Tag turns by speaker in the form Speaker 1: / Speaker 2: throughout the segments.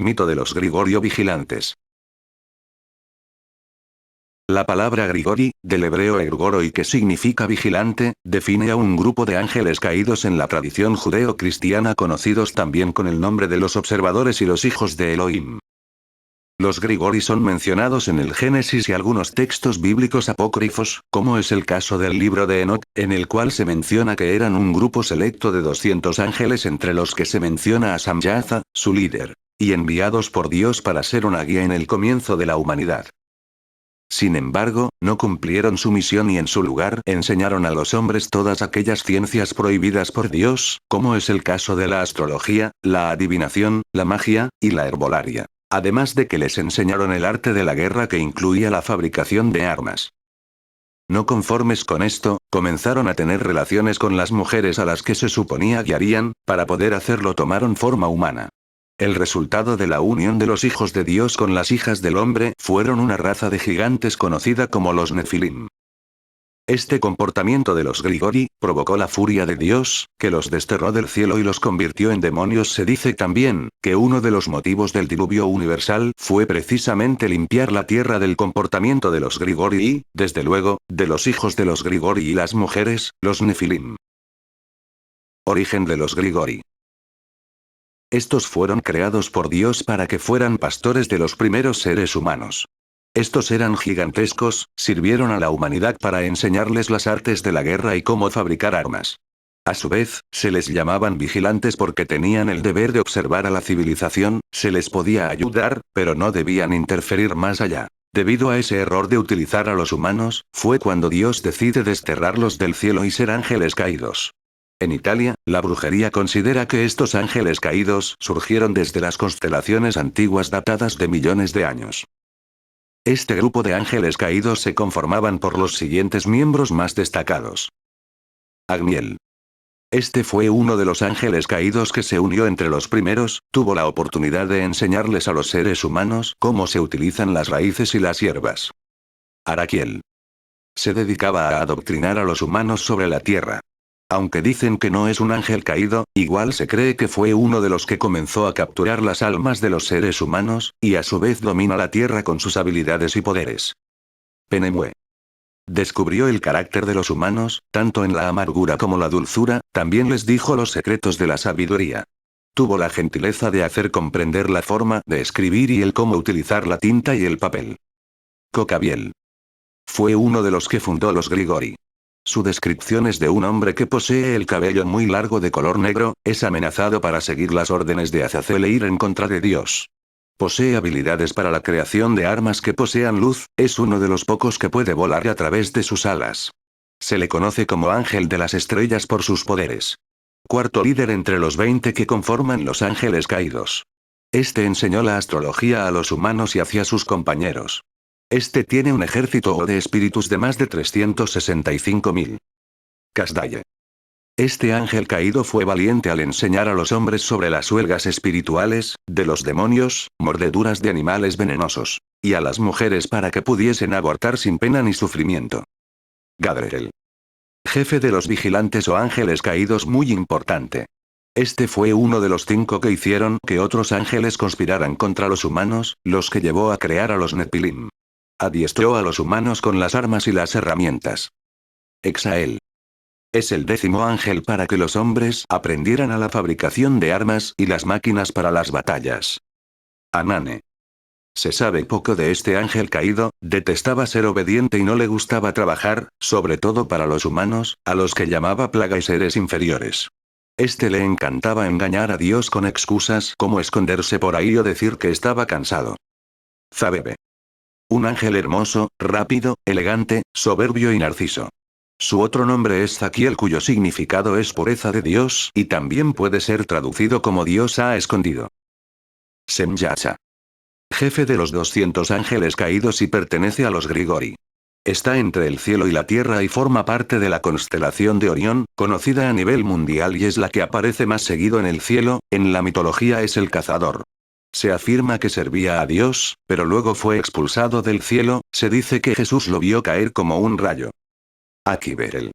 Speaker 1: Mito de los Grigorio vigilantes. La palabra Grigori, del hebreo ergoroi que significa vigilante, define a un grupo de ángeles caídos en la tradición judeo-cristiana conocidos también con el nombre de los observadores y los hijos de Elohim. Los Grigori son mencionados en el Génesis y algunos textos bíblicos apócrifos, como es el caso del libro de Enoc, en el cual se menciona que eran un grupo selecto de 200 ángeles entre los que se menciona a Samyaza, su líder, y enviados por Dios para ser una guía en el comienzo de la humanidad. Sin embargo, no cumplieron su misión y en su lugar enseñaron a los hombres todas aquellas ciencias prohibidas por Dios, como es el caso de la astrología, la adivinación, la magia, y la herbolaria. Además de que les enseñaron el arte de la guerra que incluía la fabricación de armas. No conformes con esto, comenzaron a tener relaciones con las mujeres a las que se suponía guiarían, para poder hacerlo tomaron forma humana. El resultado de la unión de los hijos de Dios con las hijas del hombre fueron una raza de gigantes conocida como los Nefilim. Este comportamiento de los Grigori provocó la furia de Dios, que los desterró del cielo y los convirtió en demonios. Se dice también, que uno de los motivos del diluvio universal fue precisamente limpiar la tierra del comportamiento de los Grigori y, desde luego, de los hijos de los Grigori y las mujeres, los Nefilim. Origen de los Grigori. Estos fueron creados por Dios para que fueran pastores de los primeros seres humanos. Estos eran gigantescos, sirvieron a la humanidad para enseñarles las artes de la guerra y cómo fabricar armas. A su vez, se les llamaban vigilantes porque tenían el deber de observar a la civilización, se les podía ayudar, pero no debían interferir más allá. Debido a ese error de utilizar a los humanos, fue cuando Dios decide desterrarlos del cielo y ser ángeles caídos. En Italia, la brujería considera que estos ángeles caídos surgieron desde las constelaciones antiguas datadas de millones de años. Este grupo de ángeles caídos se conformaban por los siguientes miembros más destacados. Agniel. Este fue uno de los ángeles caídos que se unió entre los primeros, tuvo la oportunidad de enseñarles a los seres humanos cómo se utilizan las raíces y las hierbas. Araquiel. Se dedicaba a adoctrinar a los humanos sobre la tierra. Aunque dicen que no es un ángel caído, igual se cree que fue uno de los que comenzó a capturar las almas de los seres humanos, y a su vez domina la tierra con sus habilidades y poderes. Penemue. Descubrió el carácter de los humanos, tanto en la amargura como la dulzura, también les dijo los secretos de la sabiduría. Tuvo la gentileza de hacer comprender la forma de escribir y el cómo utilizar la tinta y el papel. Cocabiel. Fue uno de los que fundó los Grigori. Su descripción es de un hombre que posee el cabello muy largo de color negro, es amenazado para seguir las órdenes de Azazel e ir en contra de Dios. Posee habilidades para la creación de armas que posean luz, es uno de los pocos que puede volar a través de sus alas. Se le conoce como ángel de las estrellas por sus poderes. Cuarto líder entre los 20 que conforman los ángeles caídos. Este enseñó la astrología a los humanos y hacia sus compañeros. Este tiene un ejército de espíritus de más de 365.000. Casdaye. Este ángel caído fue valiente al enseñar a los hombres sobre las huelgas espirituales, de los demonios, mordeduras de animales venenosos, y a las mujeres para que pudiesen abortar sin pena ni sufrimiento. Gadriel. Jefe de los vigilantes o ángeles caídos muy importante. Este fue uno de los 5 que hicieron que otros ángeles conspiraran contra los humanos, los que llevó a crear a los Nefilim. Adiestró a los humanos con las armas y las herramientas. Exael. Es el 10º ángel para que los hombres aprendieran a la fabricación de armas y las máquinas para las batallas. Anane. Se sabe poco de este ángel caído, detestaba ser obediente y no le gustaba trabajar, sobre todo para los humanos, a los que llamaba plaga y seres inferiores. Este le encantaba engañar a Dios con excusas como esconderse por ahí o decir que estaba cansado. Zabebe. Un ángel hermoso, rápido, elegante, soberbio y narciso. Su otro nombre es Zaquiel, cuyo significado es pureza de Dios y también puede ser traducido como Dios ha escondido. Semyacha. Jefe de los 200 ángeles caídos y pertenece a los Grigori. Está entre el cielo y la tierra y forma parte de la constelación de Orión, conocida a nivel mundial y es la que aparece más seguido en el cielo, en la mitología es el cazador. Se afirma que servía a Dios, pero luego fue expulsado del cielo, se dice que Jesús lo vio caer como un rayo. Akiberel.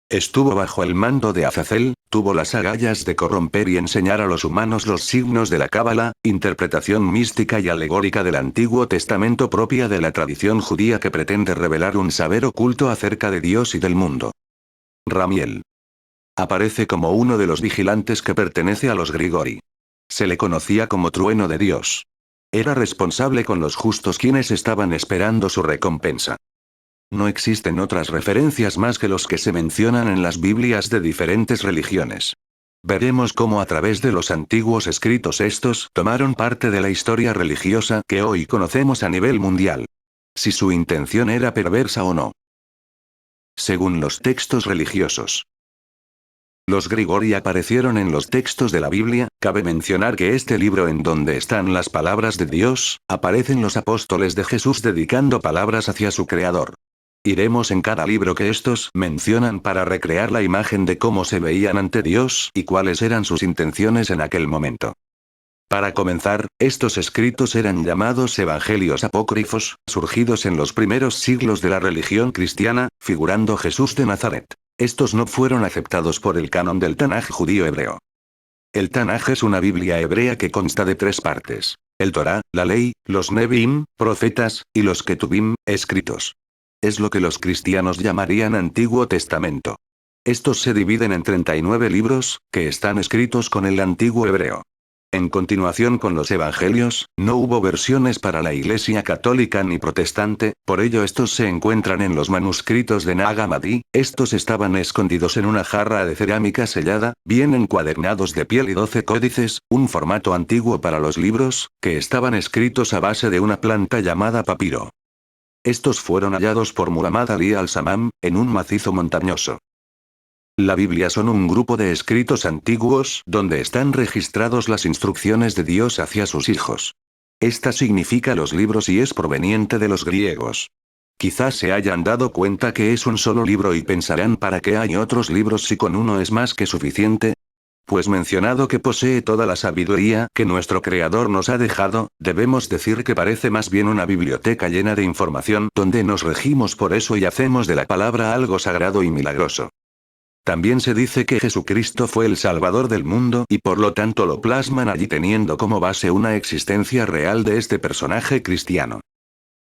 Speaker 1: Estuvo bajo el mando de Azazel, tuvo las agallas de corromper y enseñar a los humanos los signos de la cábala, interpretación mística y alegórica del Antiguo Testamento propia de la tradición judía que pretende revelar un saber oculto acerca de Dios y del mundo. Ramiel. Aparece como uno de los vigilantes que pertenece a los Grigori. Se le conocía como trueno de Dios. Era responsable con los justos quienes estaban esperando su recompensa. No existen otras referencias más que los que se mencionan en las Biblias de diferentes religiones. Veremos cómo a través de los antiguos escritos estos tomaron parte de la historia religiosa que hoy conocemos a nivel mundial. Si su intención era perversa o no. Según los textos religiosos. Los Grigori aparecieron en los textos de la Biblia. Cabe mencionar que este libro en donde están las palabras de Dios, aparecen los apóstoles de Jesús dedicando palabras hacia su Creador. Iremos en cada libro que estos mencionan para recrear la imagen de cómo se veían ante Dios y cuáles eran sus intenciones en aquel momento. Para comenzar, estos escritos eran llamados evangelios apócrifos, surgidos en los primeros siglos de la religión cristiana, figurando Jesús de Nazaret. Estos no fueron aceptados por el canon del Tanaj judío hebreo. El Tanaj es una Biblia hebrea que consta de 3 partes: el Torá, la ley, los Neviim, profetas, y los Ketubim, escritos. Es lo que los cristianos llamarían Antiguo Testamento. Estos se dividen en 39 libros, que están escritos con el antiguo hebreo. En continuación con los evangelios, no hubo versiones para la Iglesia católica ni protestante, por ello estos se encuentran en los manuscritos de Nag Hammadi. Estos estaban escondidos en una jarra de cerámica sellada, bien encuadernados de piel y 12 códices, un formato antiguo para los libros, que estaban escritos a base de una planta llamada papiro. Estos fueron hallados por Muhammad Ali al-Samam, en un macizo montañoso. La Biblia son un grupo de escritos antiguos donde están registrados las instrucciones de Dios hacia sus hijos. Esta significa los libros y es proveniente de los griegos. Quizás se hayan dado cuenta que es un solo libro y pensarán ¿para qué hay otros libros si con uno es más que suficiente? Pues mencionado que posee toda la sabiduría que nuestro Creador nos ha dejado, debemos decir que parece más bien una biblioteca llena de información donde nos regimos por eso y hacemos de la palabra algo sagrado y milagroso. También se dice que Jesucristo fue el Salvador del mundo y por lo tanto lo plasman allí teniendo como base una existencia real de este personaje cristiano.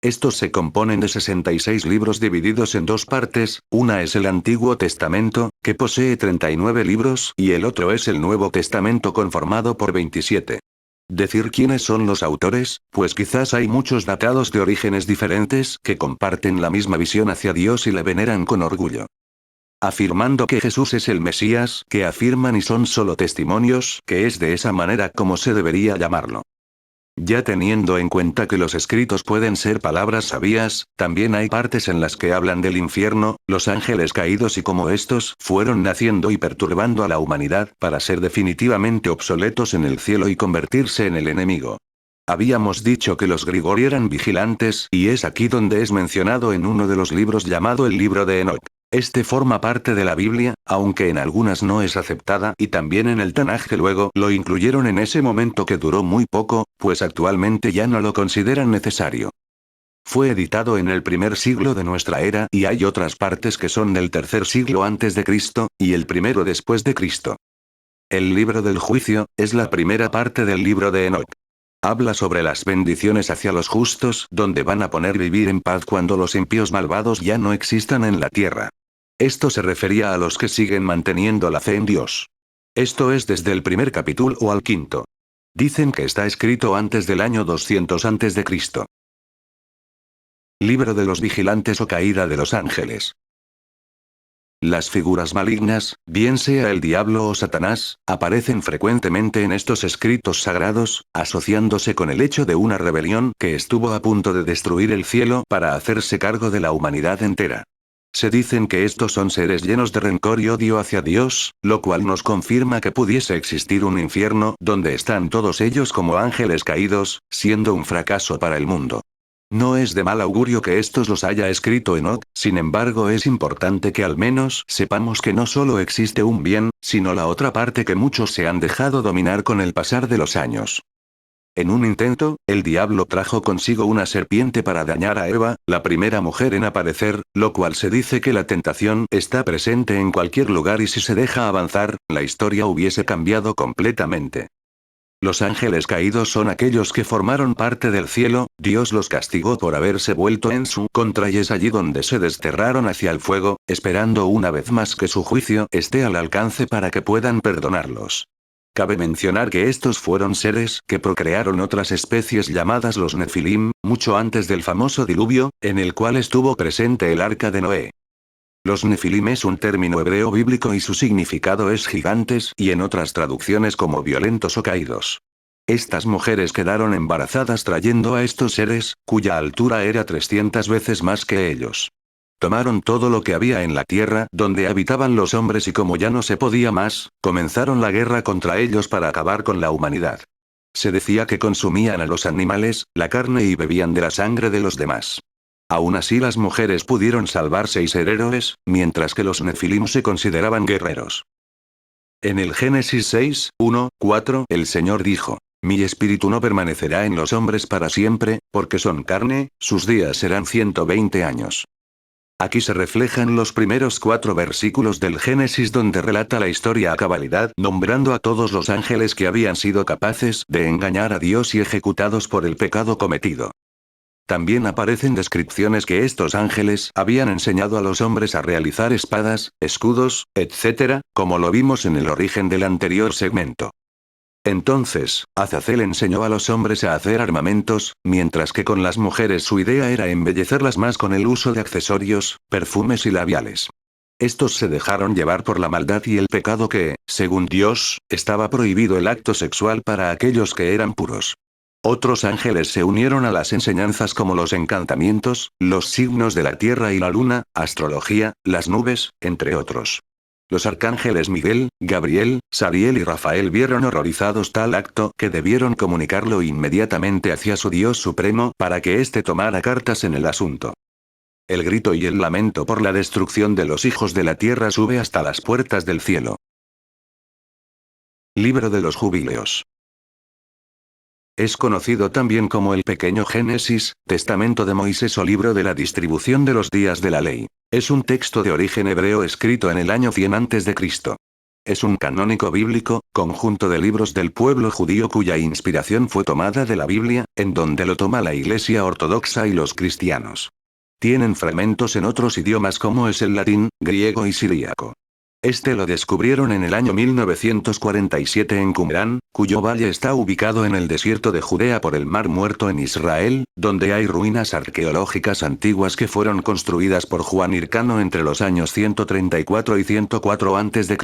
Speaker 1: Estos se componen de 66 libros divididos en 2 partes, una es el Antiguo Testamento, que posee 39 libros, y el otro es el Nuevo Testamento conformado por 27. Decir quiénes son los autores, pues quizás hay muchos datados de orígenes diferentes que comparten la misma visión hacia Dios y le veneran con orgullo. Afirmando que Jesús es el Mesías, que afirman y son solo testimonios, que es de esa manera como se debería llamarlo. Ya teniendo en cuenta que los escritos pueden ser palabras sabias, también hay partes en las que hablan del infierno, los ángeles caídos y cómo estos fueron naciendo y perturbando a la humanidad para ser definitivamente obsoletos en el cielo y convertirse en el enemigo. Habíamos dicho que los Grigori eran vigilantes, y es aquí donde es mencionado en uno de los libros llamado el libro de Enoch. Este forma parte de la Biblia, aunque en algunas no es aceptada y también en el Tanaj que luego lo incluyeron en ese momento que duró muy poco, pues actualmente ya no lo consideran necesario. Fue editado en el primer siglo de nuestra era y hay otras partes que son del tercer siglo antes de Cristo, y el primero después de Cristo. El libro del juicio, es la primera parte del libro de Enoch. Habla sobre las bendiciones hacia los justos, donde van a poder vivir en paz cuando los impíos malvados ya no existan en la tierra. Esto se refería a los que siguen manteniendo la fe en Dios. Esto es desde el primer capítulo al 5. Dicen que está escrito antes del año 200 antes de Cristo. Libro de los vigilantes o caída de los ángeles. Las figuras malignas, bien sea el diablo o Satanás, aparecen frecuentemente en estos escritos sagrados, asociándose con el hecho de una rebelión que estuvo a punto de destruir el cielo para hacerse cargo de la humanidad entera. Se dicen que estos son seres llenos de rencor y odio hacia Dios, lo cual nos confirma que pudiese existir un infierno donde están todos ellos como ángeles caídos, siendo un fracaso para el mundo. No es de mal augurio que estos los haya escrito Enoch, sin embargo es importante que al menos sepamos que no solo existe un bien, sino la otra parte que muchos se han dejado dominar con el pasar de los años. En un intento, el diablo trajo consigo una serpiente para dañar a Eva, la primera mujer en aparecer, lo cual se dice que la tentación está presente en cualquier lugar y si se deja avanzar, la historia hubiese cambiado completamente. Los ángeles caídos son aquellos que formaron parte del cielo, Dios los castigó por haberse vuelto en su contra y es allí donde se desterraron hacia el fuego, esperando una vez más que su juicio esté al alcance para que puedan perdonarlos. Cabe mencionar que estos fueron seres que procrearon otras especies llamadas los Nefilim, mucho antes del famoso diluvio, en el cual estuvo presente el arca de Noé. Los Nefilim es un término hebreo bíblico y su significado es gigantes y en otras traducciones como violentos o caídos. Estas mujeres quedaron embarazadas trayendo a estos seres, cuya altura era 300 veces más que ellos. Tomaron todo lo que había en la tierra donde habitaban los hombres y como ya no se podía más, comenzaron la guerra contra ellos para acabar con la humanidad. Se decía que consumían a los animales, la carne y bebían de la sangre de los demás. Aún así las mujeres pudieron salvarse y ser héroes, mientras que los Nefilim se consideraban guerreros. En el Génesis 6, 1, 4, el Señor dijo: Mi espíritu no permanecerá en los hombres para siempre, porque son carne, sus días serán 120 años. Aquí se reflejan los primeros 4 versículos del Génesis donde relata la historia a cabalidad, nombrando a todos los ángeles que habían sido capaces de engañar a Dios y ejecutados por el pecado cometido. También aparecen descripciones que estos ángeles habían enseñado a los hombres a realizar espadas, escudos, etc., como lo vimos en el origen del anterior segmento. Entonces, Azazel enseñó a los hombres a hacer armamentos, mientras que con las mujeres su idea era embellecerlas más con el uso de accesorios, perfumes y labiales. Estos se dejaron llevar por la maldad y el pecado que, según Dios, estaba prohibido el acto sexual para aquellos que eran puros. Otros ángeles se unieron a las enseñanzas como los encantamientos, los signos de la tierra y la luna, astrología, las nubes, entre otros. Los arcángeles Miguel, Gabriel, Sariel y Rafael vieron horrorizados tal acto que debieron comunicarlo inmediatamente hacia su Dios supremo para que éste tomara cartas en el asunto. El grito y el lamento por la destrucción de los hijos de la tierra sube hasta las puertas del cielo. Libro de los Jubileos. Es conocido también como el Pequeño Génesis, Testamento de Moisés o Libro de la Distribución de los Días de la Ley. Es un texto de origen hebreo escrito en el año 100 a.C. Es un canónico bíblico, conjunto de libros del pueblo judío cuya inspiración fue tomada de la Biblia, en donde lo toma la Iglesia Ortodoxa y los cristianos. Tienen fragmentos en otros idiomas como es el latín, griego y siríaco. Este lo descubrieron en el año 1947 en Qumrán, cuyo valle está ubicado en el desierto de Judea por el Mar Muerto en Israel, donde hay ruinas arqueológicas antiguas que fueron construidas por Juan Hircano entre los años 134 y 104 a.C.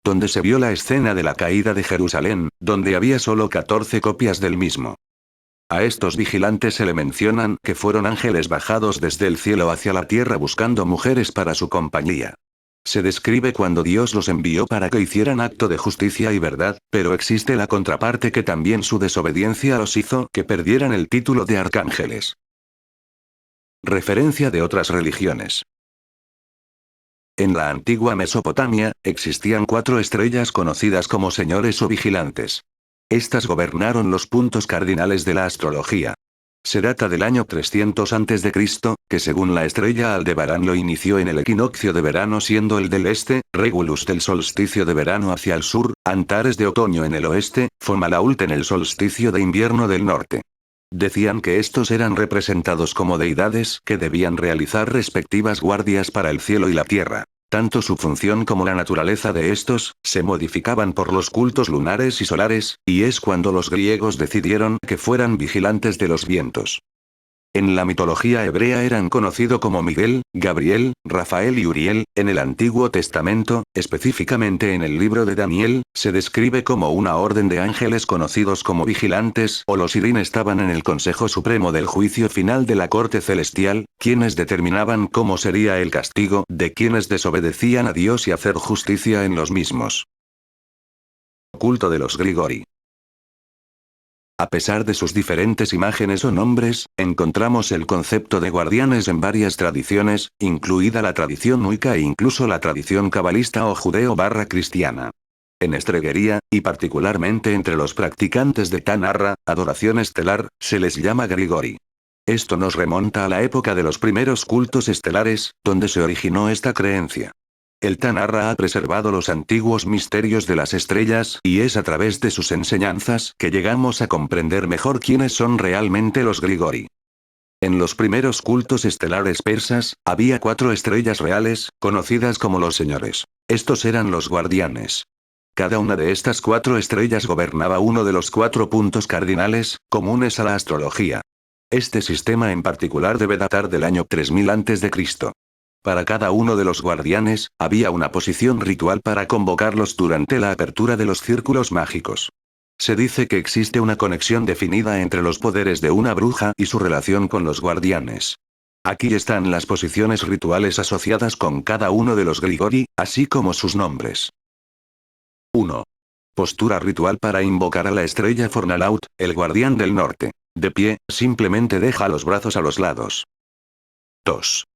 Speaker 1: Donde se vio la escena de la caída de Jerusalén, donde había solo 14 copias del mismo. A estos vigilantes se le mencionan que fueron ángeles bajados desde el cielo hacia la tierra buscando mujeres para su compañía. Se describe cuando Dios los envió para que hicieran acto de justicia y verdad, pero existe la contraparte que también su desobediencia los hizo que perdieran el título de arcángeles. Referencia de otras religiones. En la antigua Mesopotamia, existían 4 estrellas conocidas como señores o vigilantes. Estas gobernaron los puntos cardinales de la astrología. Se data del año 300 a.C., que según la estrella Aldebarán lo inició en el equinoccio de verano siendo el del este, Regulus del solsticio de verano hacia el sur, Antares de otoño en el oeste, Fomalault en el solsticio de invierno del norte. Decían que estos eran representados como deidades que debían realizar respectivas guardias para el cielo y la tierra. Tanto su función como la naturaleza de estos, se modificaban por los cultos lunares y solares, y es cuando los griegos decidieron que fueran vigilantes de los vientos. En la mitología hebrea eran conocidos como Miguel, Gabriel, Rafael y Uriel. En el Antiguo Testamento, específicamente en el libro de Daniel, se describe como una orden de ángeles conocidos como vigilantes o los Sirín estaban en el Consejo Supremo del Juicio Final de la Corte Celestial, quienes determinaban cómo sería el castigo de quienes desobedecían a Dios y hacer justicia en los mismos. Culto de los Grigori. A pesar de sus diferentes imágenes o nombres, encontramos el concepto de guardianes en varias tradiciones, incluida la tradición Wicca e incluso la tradición cabalista o judeo-cristiana. En estreguería, y particularmente entre los practicantes de Tanarra, adoración estelar, se les llama Grigori. Esto nos remonta a la época de los primeros cultos estelares, donde se originó esta creencia. El Tanarra ha preservado los antiguos misterios de las estrellas, y es a través de sus enseñanzas que llegamos a comprender mejor quiénes son realmente los Grigori. En los primeros cultos estelares persas, había 4 estrellas reales, conocidas como los señores. Estos eran los guardianes. Cada una de estas 4 estrellas gobernaba uno de los 4 puntos cardinales, comunes a la astrología. Este sistema en particular debe datar del año 3000 a.C. Para cada uno de los guardianes, había una posición ritual para convocarlos durante la apertura de los círculos mágicos. Se dice que existe una conexión definida entre los poderes de una bruja y su relación con los guardianes. Aquí están las posiciones rituales asociadas con cada uno de los Grigori, así como sus nombres. 1. Postura ritual para invocar a la estrella Fornalaut, el guardián del norte. De pie, simplemente deja los brazos a los lados. 2.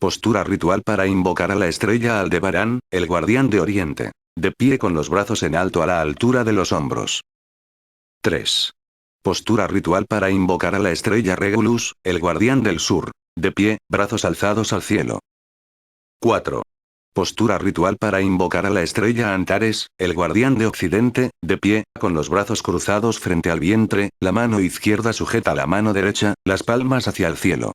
Speaker 1: Postura ritual para invocar a la estrella Aldebarán, el guardián de oriente. De pie con los brazos en alto a la altura de los hombros. 3. Postura ritual para invocar a la estrella Regulus, el guardián del sur. De pie, brazos alzados al cielo. 4. Postura ritual para invocar a la estrella Antares, el guardián de occidente, de pie, con los brazos cruzados frente al vientre, la mano izquierda sujeta a la mano derecha, las palmas hacia el cielo.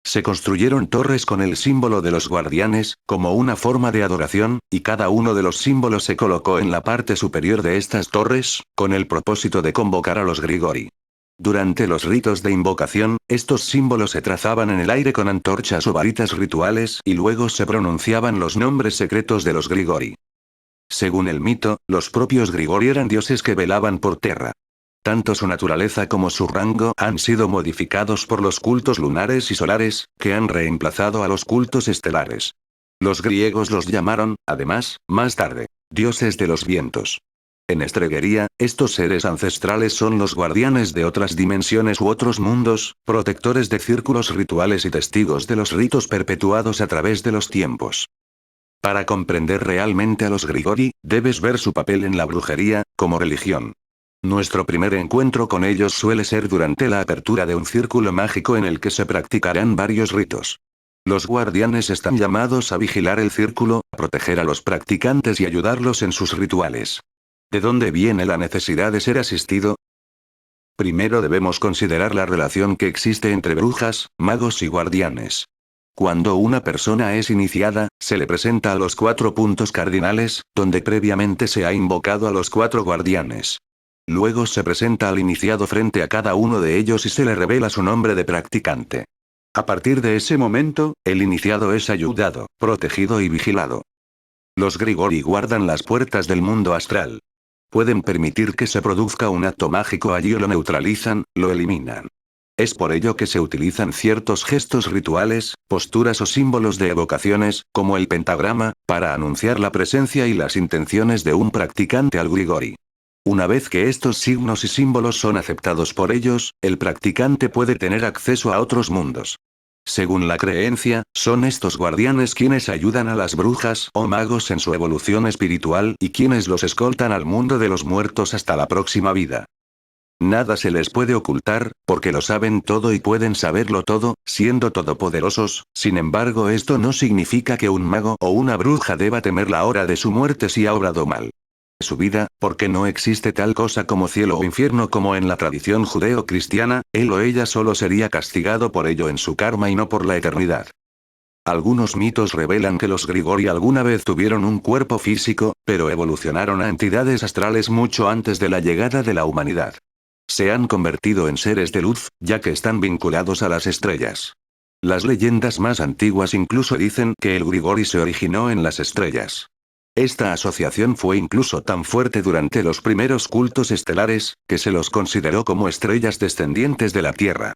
Speaker 1: Se construyeron torres con el símbolo de los guardianes, como una forma de adoración, y cada uno de los símbolos se colocó en la parte superior de estas torres, con el propósito de convocar a los Grigori. Durante los ritos de invocación, estos símbolos se trazaban en el aire con antorchas o varitas rituales y luego se pronunciaban los nombres secretos de los Grigori. Según el mito, los propios Grigori eran dioses que velaban por Terra. Tanto su naturaleza como su rango han sido modificados por los cultos lunares y solares, que han reemplazado a los cultos estelares. Los griegos los llamaron, además, más tarde, dioses de los vientos. En estreguería, estos seres ancestrales son los guardianes de otras dimensiones u otros mundos, protectores de círculos rituales y testigos de los ritos perpetuados a través de los tiempos. Para comprender realmente a los Grigori, debes ver su papel en la brujería, como religión. Nuestro primer encuentro con ellos suele ser durante la apertura de un círculo mágico en el que se practicarán varios ritos. Los guardianes están llamados a vigilar el círculo, a proteger a los practicantes y ayudarlos en sus rituales. ¿De dónde viene la necesidad de ser asistido? Primero debemos considerar la relación que existe entre brujas, magos y guardianes. Cuando una persona es iniciada, se le presenta a los 4 puntos cardinales, donde previamente se ha invocado a los 4 guardianes. Luego se presenta al iniciado frente a cada uno de ellos y se le revela su nombre de practicante. A partir de ese momento, el iniciado es ayudado, protegido y vigilado. Los Grigori guardan las puertas del mundo astral. Pueden permitir que se produzca un acto mágico allí o lo neutralizan, lo eliminan. Es por ello que se utilizan ciertos gestos rituales, posturas o símbolos de evocaciones, como el pentagrama, para anunciar la presencia y las intenciones de un practicante al Grigori. Una vez que estos signos y símbolos son aceptados por ellos, el practicante puede tener acceso a otros mundos. Según la creencia, son estos guardianes quienes ayudan a las brujas o magos en su evolución espiritual y quienes los escoltan al mundo de los muertos hasta la próxima vida. Nada se les puede ocultar, porque lo saben todo y pueden saberlo todo, siendo todopoderosos. Sin embargo, esto no significa que un mago o una bruja deba temer la hora de su muerte si ha obrado mal su vida, porque no existe tal cosa como cielo o infierno como en la tradición judeo-cristiana, él o ella solo sería castigado por ello en su karma y no por la eternidad. Algunos mitos revelan que los Grigori alguna vez tuvieron un cuerpo físico, pero evolucionaron a entidades astrales mucho antes de la llegada de la humanidad. Se han convertido en seres de luz, ya que están vinculados a las estrellas. Las leyendas más antiguas incluso dicen que el Grigori se originó en las estrellas. Esta asociación fue incluso tan fuerte durante los primeros cultos estelares, que se los consideró como estrellas descendientes de la Tierra.